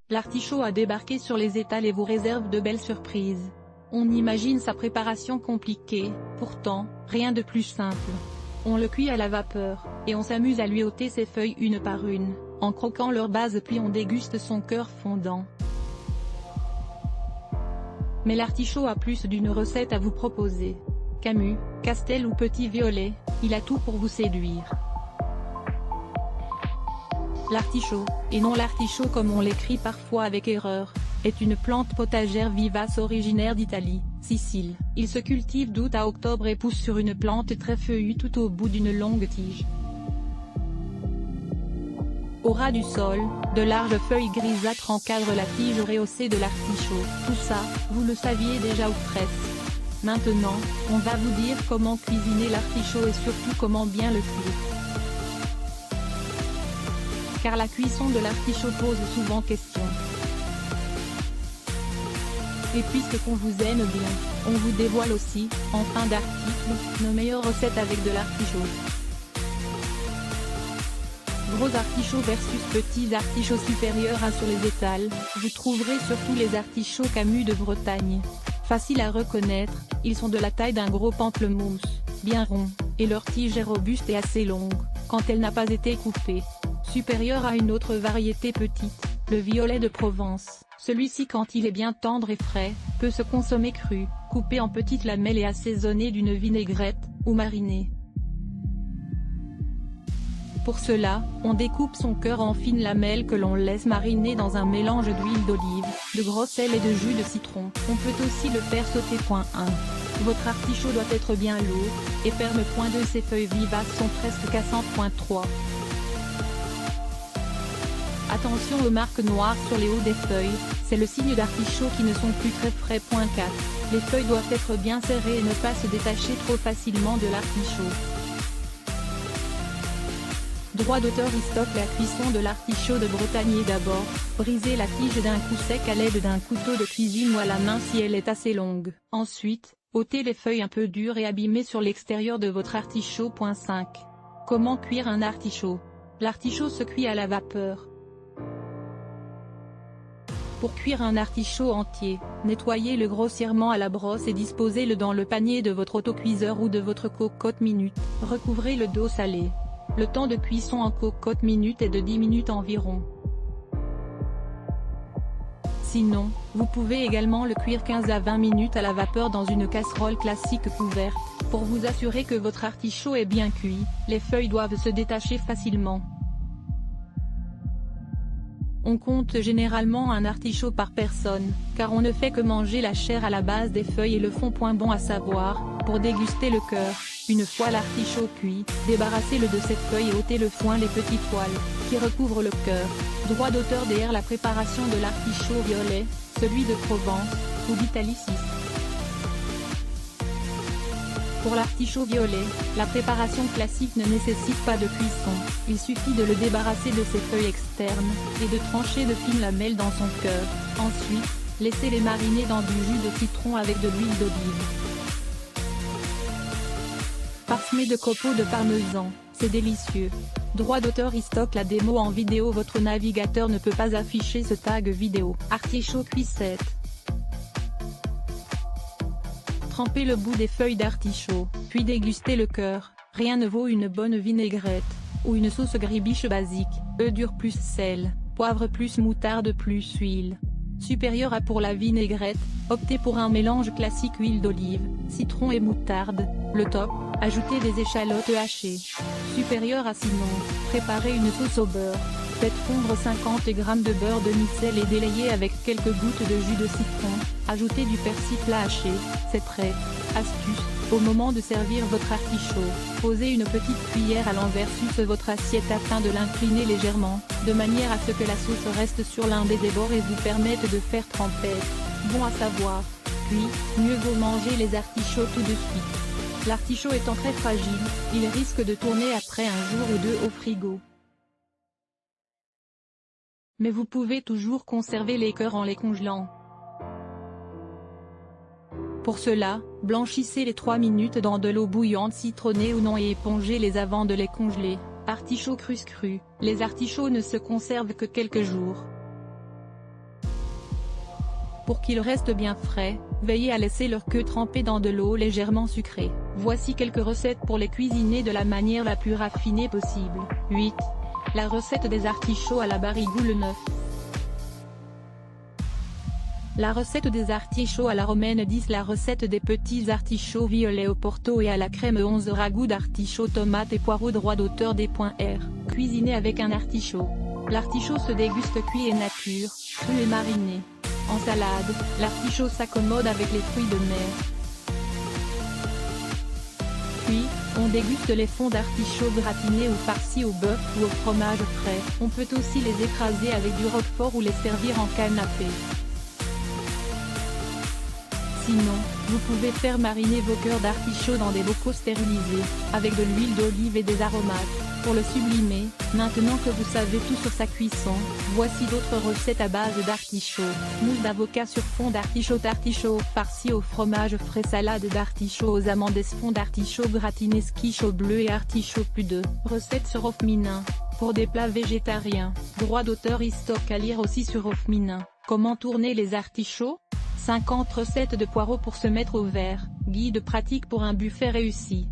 L'artichaut a débarqué sur les étals et vous réserve de belles surprises. On imagine sa préparation compliquée, pourtant, rien de plus simple. On le cuit à la vapeur, et on s'amuse à lui ôter ses feuilles une par une, en croquant leur base puis on déguste son cœur fondant. Mais l'artichaut a plus d'une recette à vous proposer. Camus, Castel ou Petit Violet, il a tout pour vous séduire. L'artichaut, et non l'artichaut comme on l'écrit parfois avec erreur, est une plante potagère vivace originaire d'Italie, Sicile. Il se cultive d'août à octobre et pousse sur une plante très feuillue tout au bout d'une longue tige. Au ras du sol, de larges feuilles grisâtres encadrent la tige rehaussée de l'artichaut. Tout ça, vous le saviez déjà ou presque. Maintenant, on va vous dire comment cuisiner l'artichaut et surtout comment bien le cuire. Car la cuisson de l'artichaut pose souvent question. Et puisque qu'on vous aime bien, on vous dévoile aussi, en fin d'article, nos meilleures recettes avec de l'artichaut. Gros artichauts versus petits artichauts supérieurs à sur les étals, vous trouverez surtout les artichauts Camus de Bretagne. Faciles à reconnaître, ils sont de la taille d'un gros pamplemousse, bien rond, et leur tige est robuste et assez longue, quand elle n'a pas été coupée. Supérieur à une autre variété petite, le violet de Provence. Celui-ci quand il est bien tendre et frais, peut se consommer cru, coupé en petites lamelles et assaisonné d'une vinaigrette, ou mariné. Pour cela, on découpe son cœur en fines lamelles que l'on laisse mariner dans un mélange d'huile d'olive, de gros sel et de jus de citron. On peut aussi le faire sauter. 1. Votre artichaut doit être bien lourd, et ferme. 2. Ses feuilles vivaces sont presque cassantes. 3. Attention aux marques noires sur les hauts des feuilles, c'est le signe d'artichaut qui ne sont plus très frais. 4. Les feuilles doivent être bien serrées et ne pas se détacher trop facilement de l'artichaut. Droit d'auteur. La cuisson de l'artichaut de Bretagne. D'abord, brisez la tige d'un coup sec à l'aide d'un couteau de cuisine ou à la main si elle est assez longue. Ensuite, ôtez les feuilles un peu dures et abîmées sur l'extérieur de votre artichaut. 5. Comment cuire un artichaut? L'artichaut se cuit à la vapeur. Pour cuire un artichaut entier, nettoyez-le grossièrement à la brosse et disposez-le dans le panier de votre autocuiseur ou de votre cocotte minute. Recouvrez-le d'eau salée. Le temps de cuisson en cocotte minute est de 10 minutes environ. Sinon, vous pouvez également le cuire 15 à 20 minutes à la vapeur dans une casserole classique couverte. Pour vous assurer que votre artichaut est bien cuit, les feuilles doivent se détacher facilement. On compte généralement un artichaut par personne, car on ne fait que manger la chair à la base des feuilles et le fond. Bon à savoir, pour déguster le cœur, une fois l'artichaut cuit, débarrassez-le de cette feuille et ôtez le foin, les petits poils, qui recouvrent le cœur. Droit d'auteur. La préparation de l'artichaut violet, celui de Provence, ou d'Italie. 6. Pour l'artichaut violet, la préparation classique ne nécessite pas de cuisson, il suffit de le débarrasser de ses feuilles externes, et de trancher de fines lamelles dans son cœur. Ensuite, laissez-les mariner dans du jus de citron avec de l'huile d'olive. Parsemé de copeaux de parmesan, c'est délicieux. Droit d'auteur. La démo en vidéo. Votre navigateur ne peut pas afficher ce tag vidéo. Artichaut cuissette. Trempez le bout des feuilles d'artichaut, puis dégustez le cœur. Rien ne vaut une bonne vinaigrette, ou une sauce gribiche basique, œufs durs plus sel, poivre plus moutarde plus huile. Supérieur à. Pour la vinaigrette, optez pour un mélange classique huile d'olive, citron et moutarde. Le top, ajoutez des échalotes hachées. Supérieur à. Sinon, préparez une sauce au beurre. Faites fondre 50 g de beurre demi-sel et délayez avec quelques gouttes de jus de citron. Ajoutez du persil plat haché, c'est prêt. Astuce, au moment de servir votre artichaut, posez une petite cuillère à l'envers sur votre assiette afin de l'incliner légèrement, de manière à ce que la sauce reste sur l'un des bords et vous permette de faire trempette. Bon à savoir. Puis, mieux vaut manger les artichauts tout de suite. L'artichaut étant très fragile, il risque de tourner après un jour ou deux au frigo. Mais vous pouvez toujours conserver les cœurs en les congelant. Pour cela, blanchissez les 3 minutes dans de l'eau bouillante citronnée ou non et épongez-les avant de les congeler. Artichauts crus. Les artichauts ne se conservent que quelques jours. Pour qu'ils restent bien frais, veillez à laisser leur queue trempée dans de l'eau légèrement sucrée. Voici quelques recettes pour les cuisiner de la manière la plus raffinée possible. 8. La recette des artichauts à la barigoule 9. La recette des artichauts à la romaine 10. La recette des petits artichauts violets au porto et à la crème 11. Ragoût d'artichauts tomates et poireaux. Droit d'auteur des.R. Cuisiner avec un artichaut. L'artichaut se déguste cuit et nature, cru et mariné. En salade, l'artichaut s'accommode avec les fruits de mer. Puis, on déguste les fonds d'artichaut gratinés ou farcis au bœuf ou au fromage frais. On peut aussi les écraser avec du roquefort ou les servir en canapé. Sinon, vous pouvez faire mariner vos cœurs d'artichaut dans des bocaux stérilisés, avec de l'huile d'olive et des aromates, pour le sublimer. Maintenant que vous savez tout sur sa cuisson, voici d'autres recettes à base d'artichaut. Mousse d'avocat sur fond d'artichaut. Artichaut farci au fromage frais. Salade d'artichaut aux amandes. Fond d'artichaut gratiné. Quiche bleu et artichaut plus 2. Recette sur Ofminin. Pour des plats végétariens. Droit d'auteur Stock à lire aussi sur Ofminin. Comment tourner les artichauts ? 50 recettes de poireaux pour se mettre au vert. Guide pratique pour un buffet réussi.